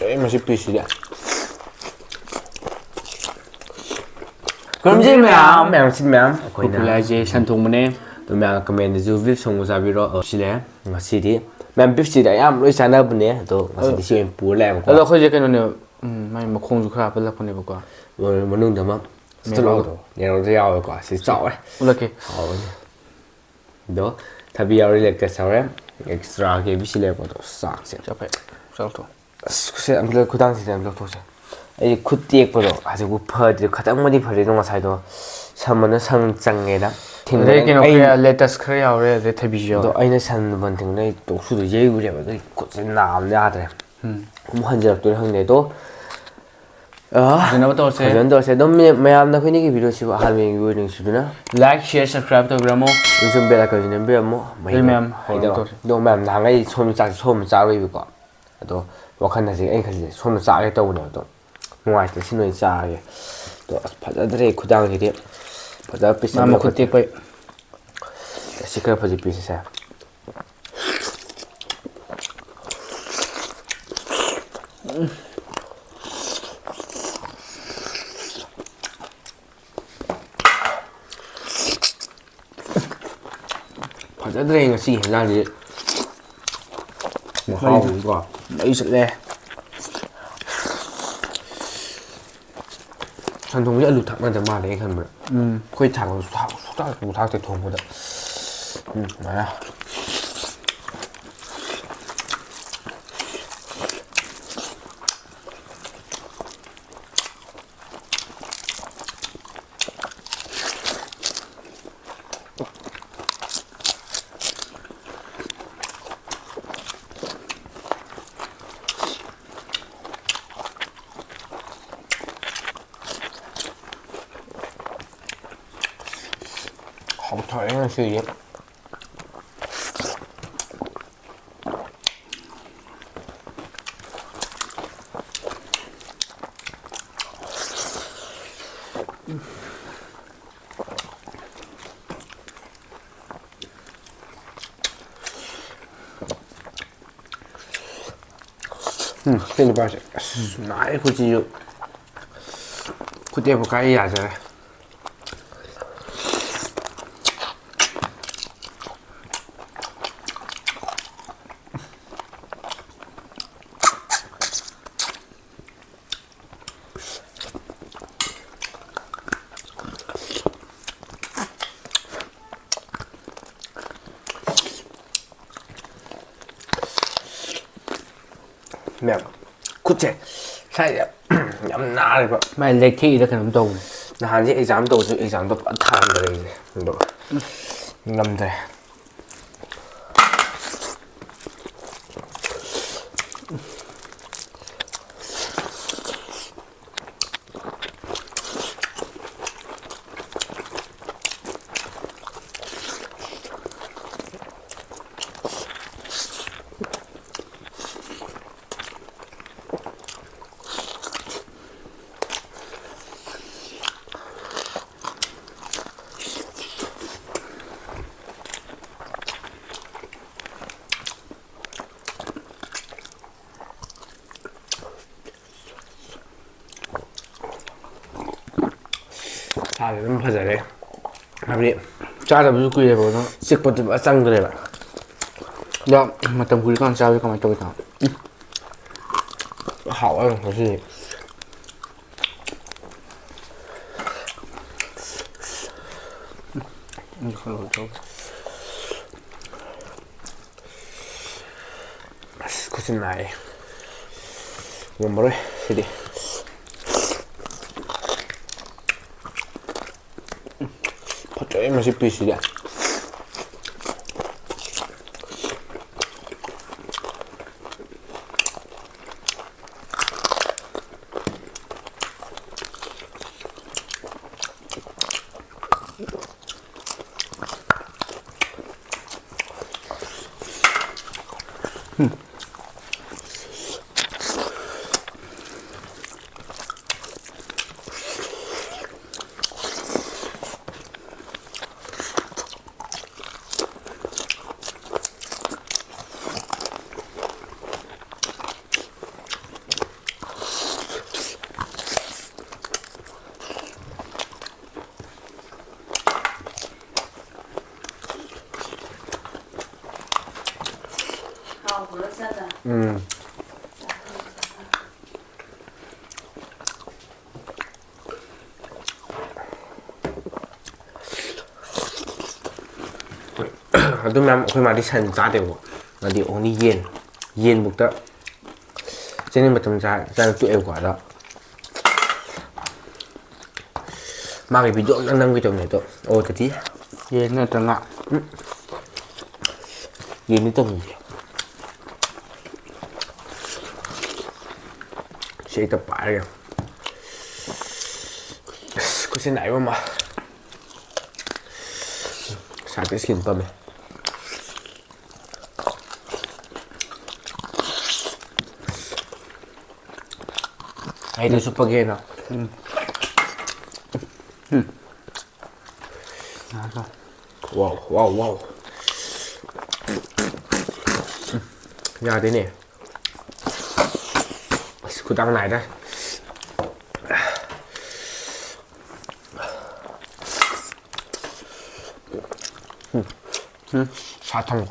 ꯐꯖꯩ ꯃꯁꯤ ꯄꯤꯁꯁꯤꯗꯤ 그럼지 ꯃꯌꯥꯝ ꯑꯩꯈꯣꯏꯅ ꯄꯣꯄꯨꯂꯔꯁꯦ ꯁꯟ ꯊꯣꯡꯕꯅꯦ ꯑꯗꯨ ꯃꯌꯥꯝ ꯀꯃꯦꯟꯗꯁꯨ ꯕꯤꯐ ꯊꯣꯡꯕ ꯆꯥꯕꯤꯔꯣ ꯁꯤꯅꯦ ꯉꯁꯤꯗꯤ ꯃꯌꯥꯝ ꯕꯤꯐꯁꯤꯗꯤ ꯑꯌꯥꯝꯕ ꯂꯣꯏ ꯆꯥꯅꯕꯅꯦ ꯑꯗꯣ ꯉꯁꯤꯗꯤ ꯁꯤ ꯑꯣꯏꯅ ꯄꯨꯔ ꯂꯥꯛꯑꯦꯕꯀꯣ ꯑꯗꯣ ꯑꯩꯈꯣꯏꯁꯦ ꯀꯩꯅꯣꯅꯦꯕ ꯃꯥꯏ ꯃꯈꯣꯡꯁꯨ ꯈꯔ ꯍꯥꯞꯄꯜꯂꯛꯄꯅꯦꯕꯀꯣ ꯃꯅꯨꯡꯗ ꯑꯃ ꯅꯦꯔꯣꯗ ꯌꯥꯎꯋꯦꯀꯣ ꯁꯤ ꯆꯥꯎꯋꯦ ꯎꯠꯂꯛꯀꯦ ꯍꯥꯎꯕꯅꯤ ꯑꯗꯣ ꯊꯕꯤ ꯌꯥꯎꯔꯤ ꯂꯦꯛꯇꯁ ꯌꯥꯎꯔꯦ ꯑꯦꯛꯁꯇ꯭ꯔꯥꯒꯤ ꯕꯤꯁꯤ ꯂꯩꯔꯛꯄꯗꯣ ꯆꯥꯛꯁꯦ ꯆꯐꯦ ꯆꯥꯎꯊꯣ ꯑꯁ ꯈꯨꯗꯥꯡꯁꯤꯗ ꯌꯥꯝ ꯂꯧꯊꯣꯛꯁꯦ ꯑꯩ ꯈꯨꯠ ꯇꯦꯛꯄꯗꯣ ꯍꯧꯖꯤꯛꯄꯨ ꯐꯗ꯭ꯔꯤ ꯈꯤꯇꯪꯕꯨꯗꯤ ꯐꯔꯦꯗꯣ ꯉꯁꯥꯏꯗꯣ ꯁꯝꯕꯅ ꯁꯪ ꯆꯪꯉꯦꯗ ꯑꯗꯩ ꯀꯩꯅꯣ ꯈꯔ ꯂꯦꯇꯁ ꯈꯔ ꯌꯥꯎꯔꯦ ꯑꯗꯩ ꯊꯕꯤꯁꯨ ꯑꯗꯣ ꯌꯥꯎꯔꯦ ꯑꯩꯅ ꯁꯟ ꯕꯟ ꯊꯦꯡꯅ ꯑꯩ ꯇꯣꯛꯁꯨꯗꯣ ꯌꯩꯔꯨꯔꯦꯕ ꯑꯗꯨꯒꯤ ꯈꯨꯠꯁꯦ ꯅꯥꯕꯅ ꯌꯥꯗ꯭ꯔꯦ ꯑꯃꯨꯛ ꯍꯟꯖꯤꯜꯂꯛꯇꯣꯏꯔ ꯈꯪꯗꯦ ꯑꯗꯣ ꯐꯖꯅꯕ ꯇꯧꯔꯁꯦ ꯐꯖꯅ ꯇꯧꯔꯁꯦ ꯑꯗꯨꯝ ꯃꯌꯥꯝꯅ ꯑꯩꯈꯣꯏꯅꯤꯒꯤ ꯚꯤꯗꯤꯑꯣꯁꯤꯕꯨ ꯑꯍꯥꯟꯕ ꯌꯦꯡꯕꯤꯕ ꯑꯣꯏꯅꯤꯡꯁꯤꯗꯨꯅ ꯂꯥꯏꯛ ꯁꯤꯌꯔ ꯁꯕꯁꯀ꯭ꯔꯥꯏꯕ ꯇꯧꯕꯤꯔꯝꯃꯣ ꯁꯨꯝ ꯕꯦꯜ ꯑꯥꯏꯀꯟꯁꯤ ꯅꯝꯕꯤꯔꯝꯃꯣ ꯑꯗꯨ ꯃꯍꯤꯗꯣ ꯃꯌꯥꯝ ꯍꯧꯔꯒ ꯍꯩꯗꯧꯔꯣ ꯇꯧꯔꯁꯦ ꯑꯗꯣ ꯃꯌꯥꯝ ꯅꯍꯥꯟꯒꯩ ꯁꯣꯝꯗ ꯆꯥꯛꯁꯦ ꯁꯣꯝꯗ ꯆꯥꯔꯣꯏꯕꯀꯣ ꯑꯗꯣ ꯋꯥꯈꯜ ꯍꯧꯖꯤꯛ ꯑꯩꯅ ꯈꯜꯂꯤꯁꯦ ꯁꯣꯝꯗ ꯆꯥꯒꯦ ꯇꯧꯕꯅꯦꯕ ꯑꯗꯣ ꯅꯨꯡꯉꯥꯏꯇ꯭ꯔꯦ ꯁꯤ ꯅꯣꯏ ꯆꯥꯔꯒꯦ ꯑꯗꯣ ꯑꯁ ꯐꯖꯗ꯭ꯔꯦ ꯈꯨꯗꯥꯡꯁꯤꯗꯤ ꯐꯖꯕ ꯄꯤꯁ ꯃꯥ ꯑꯃ ꯃꯈꯨꯠ ꯂꯧꯈꯠꯀꯦ ꯇꯦꯛꯄꯩ ꯁꯤ ꯈꯔ ꯐꯖꯩ ꯄꯤꯁꯁꯦ ꯐꯖꯗ꯭ꯔꯦ ꯉꯁꯤꯒꯤ ꯍꯦꯟꯖꯥꯡꯁꯤ ꯃꯍꯥꯎꯁꯤꯀꯣ ꯃꯩ ꯆꯠꯂꯦ ꯁꯟ ꯊꯣꯡꯕꯁꯦ ꯑꯂꯨ ꯊꯥꯛꯅꯗꯕ ꯃꯥꯜꯂꯦ ꯑꯩ ꯈꯟꯕꯗ ꯑꯩꯈꯣꯏ ꯊꯥꯛꯄꯁꯨ ꯊꯥꯛꯇꯦ ꯊꯣꯡꯕꯗ ꯑꯗꯨꯃꯥꯏꯅ ꯍꯥꯎꯊꯔꯦ ꯉꯁꯤꯗꯤ ꯁꯤ ꯅꯨꯄꯥꯁꯦ ꯑꯁ ꯅꯥꯔꯦ ꯈꯨꯠꯁꯤꯁꯨ ꯈꯨꯇꯦꯛꯄ ꯀꯥꯏ ꯌꯥꯖꯔꯦ ꯃꯌꯥꯝ ꯈꯨꯠꯁꯦ ꯁ꯭ꯋꯥꯏꯗ ꯌꯥꯝ ꯅꯥꯔꯦꯕ ꯃꯥꯏ ꯂꯩꯊꯦꯛꯏꯗ ꯀꯩꯅꯣꯝ ꯇꯧꯕꯅꯦ ꯅꯍꯥꯟꯁꯦ ꯑꯦꯛꯖꯥꯝ ꯇꯧꯕꯁꯨ ꯑꯦꯛꯖꯥꯝꯗꯣ ꯐꯖꯅ ꯊꯥꯔꯝꯗ꯭ꯔꯦ ꯑꯗꯣ ꯉꯝꯗ꯭ꯔꯦ ꯁꯥꯁꯦ ꯑꯗꯨꯝ ꯐꯖꯔꯦ ꯍꯥꯏꯕꯗꯤ ꯆꯥꯗꯕꯁꯨ ꯀꯨꯏꯔꯦꯕ ꯑꯗꯨꯝ ꯆꯤꯛꯄꯗꯨ ꯐꯖꯅ ꯆꯪꯗ꯭ꯔꯦꯕ ꯌꯥꯝ ꯃꯇꯝ ꯀꯨꯏꯔꯀꯥꯟꯗ ꯆꯥꯕꯗꯤ ꯀꯃꯥꯏꯅ ꯇꯧꯋꯤ ꯍꯥꯎꯋꯦ ꯉꯁꯤꯗꯤ ꯑꯁ ꯈꯨꯠꯁꯤ ꯅꯥꯏꯌꯦ ꯉꯝꯃꯔꯣꯏ ꯁꯤꯗꯤ ꯐꯖꯩ ꯃꯁꯤ ꯄꯤꯁꯁꯤꯗꯤ ꯑꯗꯨ ꯃꯌꯥꯝ ꯑꯩꯈꯣꯏ ꯃꯥꯗꯤ ꯁꯟ ꯆꯥꯗꯦꯕꯀꯣ ꯃꯥꯗꯤ ꯑꯣꯡꯂꯤ ꯌꯦꯟꯕꯨꯛꯇ ꯆꯦꯅꯤꯡ ꯃꯇꯝ ꯆꯥꯅ ꯇꯣꯛꯑꯦꯕꯀꯣ ꯑꯗꯣ ꯃꯥꯒꯤ ꯚꯤꯗꯤꯑꯣ ꯑꯝꯇꯪ ꯅꯝꯒꯦ ꯇꯧꯕꯅꯦ ꯑꯗꯣ ꯑꯣꯇꯗꯤ ꯌꯦꯟ ꯅꯠꯇ꯭ꯔ ꯉꯥ ꯌꯦꯟꯅꯤ ꯇꯧꯅꯤꯡꯁꯦ ꯁꯤ ꯍꯦꯛꯇ ꯄꯥꯏꯔꯒ ꯈꯨꯠꯁꯤ ꯅꯥꯏꯕ ꯑꯃ ꯁꯥꯏꯠꯇ ꯏꯁꯀꯤꯟ ꯄꯝꯃꯦ ꯑꯩꯗ ꯁꯨꯞꯄꯒꯦꯅ ꯋꯥꯎ ꯋꯥꯎ ꯋꯥꯎ ꯌꯥꯗꯦꯅꯦ ꯑꯁ ꯈꯨꯗꯥꯡ ꯅꯥꯏꯗ ꯁꯥ ꯊꯝꯃꯣ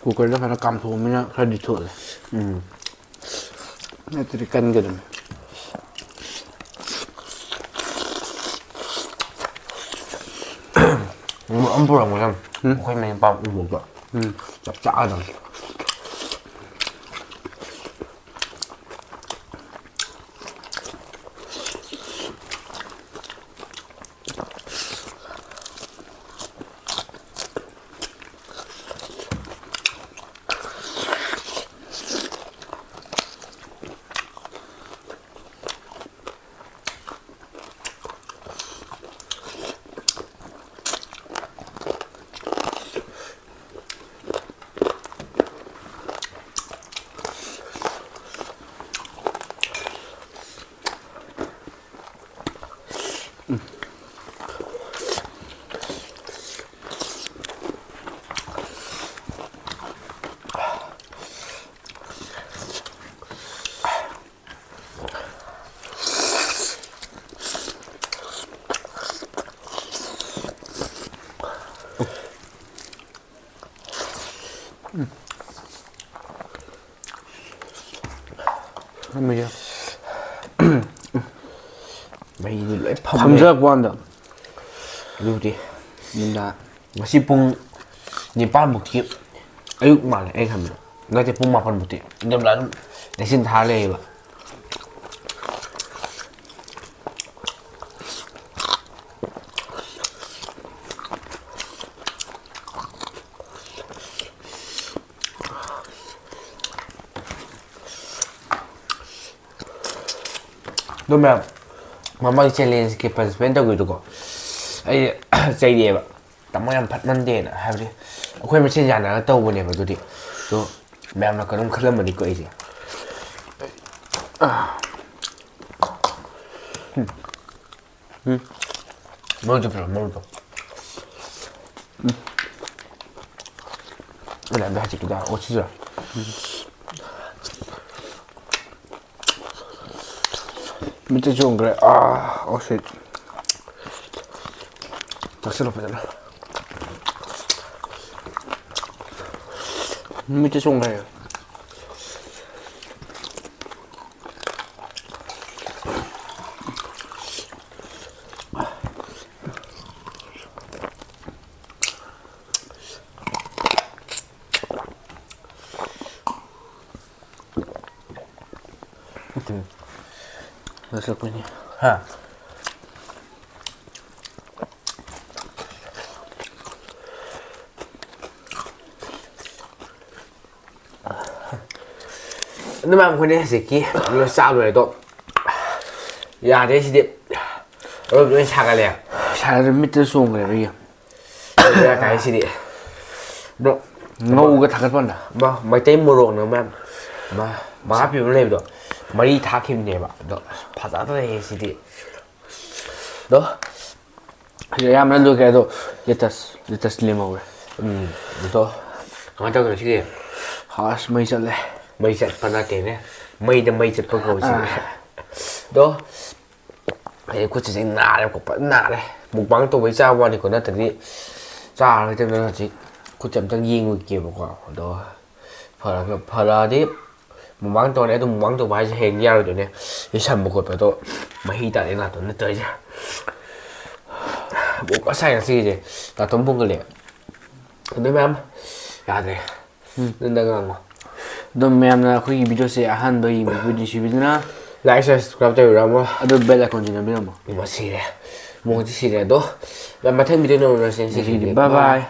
ꯀꯨꯀꯔꯗ ꯐꯖꯅ ꯀꯥꯝꯊꯣꯛꯑꯃꯤꯅ ꯈꯔꯗꯤ ꯊꯣꯛꯑꯦ ꯅꯠꯇ꯭ꯔꯗꯤ ꯀꯟꯒꯗꯝꯅꯤ ꯑꯃ ꯄꯨꯔꯛꯄ ꯑꯩꯈꯣꯏ ꯃꯌꯥꯝ ꯄꯥꯝ ꯎꯕ ꯆꯞ ꯆꯥꯗꯕ ꯃꯩꯗꯤ ꯂꯣꯏ ꯐꯝꯖꯔꯛꯄ ꯀꯥꯟꯗ ꯑꯗꯨꯕꯨꯗꯤ ꯅꯨꯡꯗꯥꯡ ꯉꯁꯤ ꯄꯨꯡ 9ꯃꯨꯛꯇꯤ ꯑꯌꯨꯛ ꯃꯥꯜꯂꯦ ꯑꯩ ꯈꯟꯕꯗ ꯅꯠꯇꯦ ꯄꯨꯡ 8ꯃꯨꯛꯇꯤ ꯏꯟꯗꯝꯗ ꯑꯗꯨꯝ ꯂꯩꯆꯤꯟ ꯊꯥꯔ ꯂꯩꯌꯦꯕ ꯑꯗꯨ ꯃꯌꯥꯝ ꯃꯃꯥꯡ ꯆꯦꯂꯦꯟꯖꯀꯤ ꯄꯥꯔꯇꯤꯁꯤꯄꯦꯠ ꯇꯧꯈꯤꯕꯗꯣꯀꯣ ꯑꯩ ꯆꯩꯔꯤꯑꯕ ꯇꯥꯃꯣ ꯌꯥꯝ ꯐꯠꯃꯟꯗꯦꯅ ꯍꯥꯏꯕꯗꯤ ꯑꯩꯈꯣই ꯃꯁꯦꯟ ꯌꯥꯅꯔꯒ ꯇꯧꯕꯅꯦꯕ ꯑꯗꯨꯗꯤ ꯑꯗꯣ ꯃꯌꯥꯝꯅ ꯀꯩꯅꯣꯝ ꯈꯜꯂꯝꯃꯅꯤꯀꯣ ꯑꯩꯁꯦ ꯃꯔꯨꯗꯣ ꯄꯤꯔꯣ ꯃꯔꯨꯗꯣ ꯑꯩꯅ ꯑꯝꯇ ꯍꯖꯤꯛꯀꯤꯗꯣ ꯑꯣꯠꯁꯤꯁꯨ ꯃꯤꯠꯇ ꯆꯣꯡꯈ꯭ꯔꯦ ꯑꯣ ꯁꯤꯠ ꯆꯥꯁꯤꯜꯂꯣ ꯐꯖꯅ ꯃꯤꯠꯇ ꯆꯣꯡꯈ꯭ꯔꯦ ꯆꯥꯁꯤꯜꯂꯛꯄꯅꯤ ꯍꯥ 근데 막 근데 새끼 이거 싸우려도 야 대시디 여러분 사갈래요 살을 밑에 쏘은 거야 이게. 내가 가시디 너 ngầu cái thằng con à. 뭐 마이테이 모로는 막 마피 블레도 머리 다 김네봐 너 바다도 해시디 너 Giờ em nó đưa cái đồ để slim over. 너 가만히 그러시기 Hả mấy trận này. mày giật phần là tiền này mày giật bao gồm gì đó thì cô chỉ dành nà đây cũng vẫn nà đây một băng tôi với sao qua thì còn nó thật đi ra rồi cho nên là chỉ cô chậm tăng gì người kia một quả đó phải là đi một băng tôi này tôi một băng tôi phải hẹn nhau rồi này cái sầm một cột tôi mà hy tại là tôi nó tới chứ bộ có sai là gì vậy là tôi buông cái lệ 근데 맘 야돼 nên Đó mềm là khi video sẽ ăn bởi vì video chỉ biết na. like share subscribe cho mình không Đó bell icon gì nữa biết không? mà xì này mua cái xì này đó là mà thêm video nào là sẽ Bye bye.